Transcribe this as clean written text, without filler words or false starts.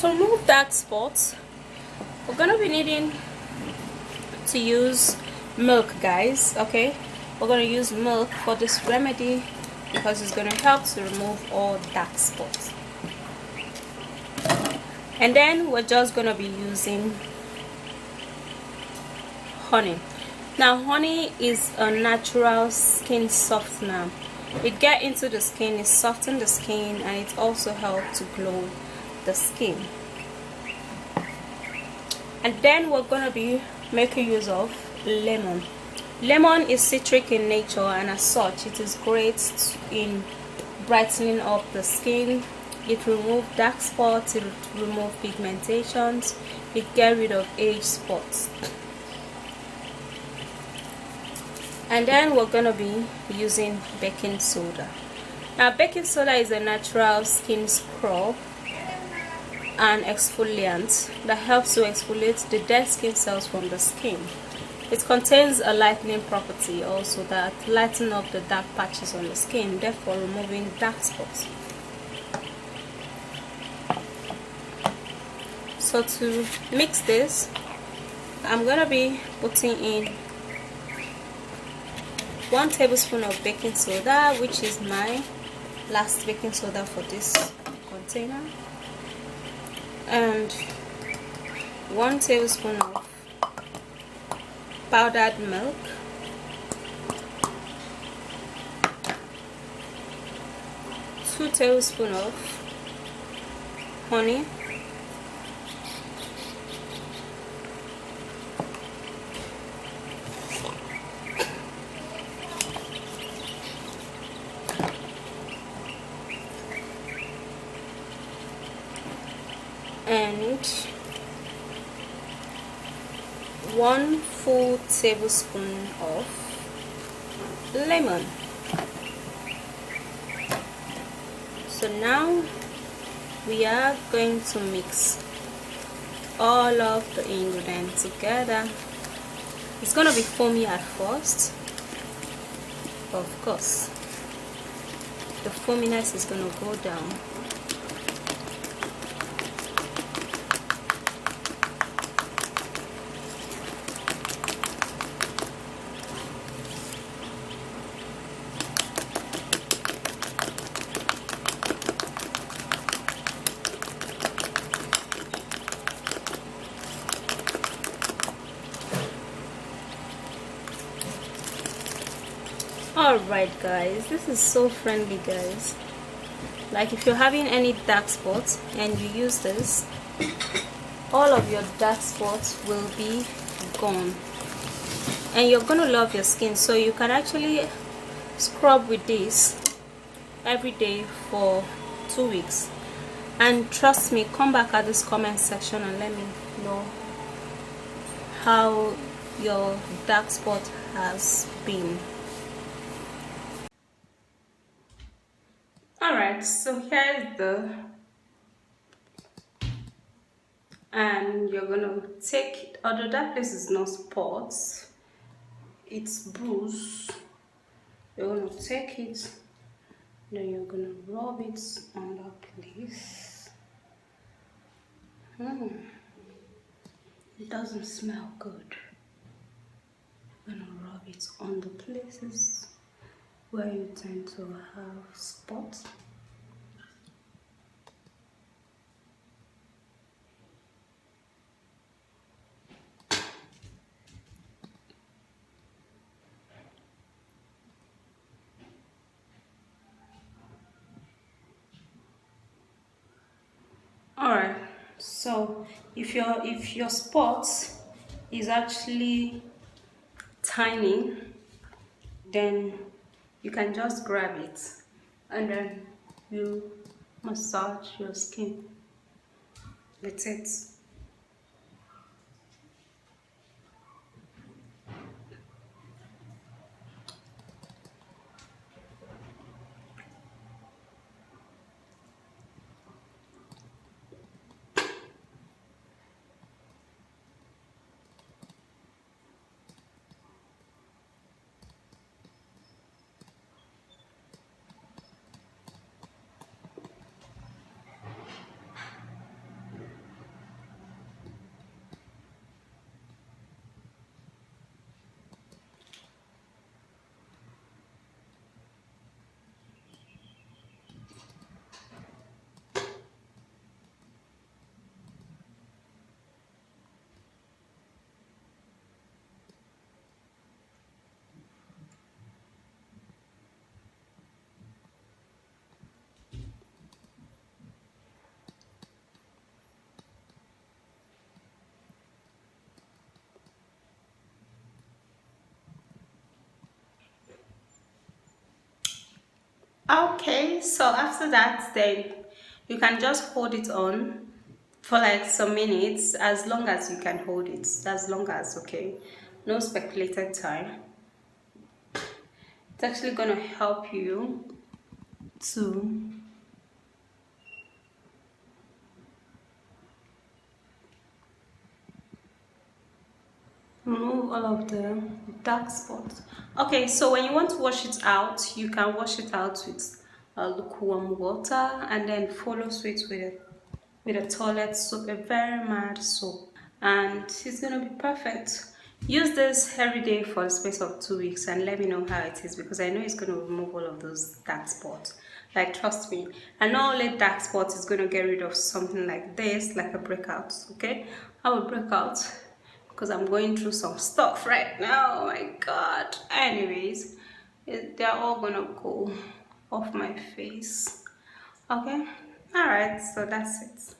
to remove dark spots, we're gonna be needing to use milk, guys. Okay, we're gonna use milk for this remedy because it's gonna help to remove all dark spots. And then we're just gonna be using honey. Now honey is a natural skin softener. It gets into the skin, it softens the skin, and it also helps to glow the skin. And then we're gonna be making use of lemon. Lemon is citric in nature, and as such it is great in brightening up the skin. It removes dark spots, it removes pigmentations, it gets rid of age spots. And then we're gonna be using baking soda. Now baking soda is a natural skin scrub and exfoliant that helps to exfoliate the dead skin cells from the skin. It contains a lightening property also that lightens up the dark patches on the skin, therefore removing dark spots. So to mix this, I'm gonna be putting in 1 tablespoon of baking soda, which is my last baking soda for this container, and 1 tablespoon of powdered milk, 2 tablespoons of honey, and 1 full tablespoon of lemon. So now we are going to mix all of the ingredients together. It's gonna be foamy at first, of course. The foaminess is gonna go down. Alright guys, this is so friendly, guys. Like if you're having any dark spots and you use this, all of your dark spots will be gone, and you're gonna love your skin. So you can actually scrub with this every day for 2 weeks, and trust me, come back at this comment section and let me know how your dark spot has been. Alright, so here's and you're gonna take it, although that place is not spots, it's bruise. You're gonna take it, then you're gonna rub it on that place. It doesn't smell good. You're gonna rub it on the places where you tend to have spots. Alright, so if your spot is actually tiny, then you can just grab it and then you massage your skin with it. Okay, so after that, then you can just hold it on for like some minutes, as long as you can hold it, as long as, okay, no speculated time. It's actually going to help you to remove all of the dark spots. Okay, so when you want to wash it out, you can wash it out with lukewarm water, and then follow suit with a toilet soap, a very mild soap, and it's gonna be perfect. Use this every day for a space of 2 weeks and let me know how it is, because I know it's gonna remove all of those dark spots. Like, trust me. And not only dark spots, it's gonna get rid of something like this, like a breakout. Okay, I will break out because I'm going through some stuff right now. Oh my god. Anyways, they're all gonna go off my face. Okay, all right, so that's it.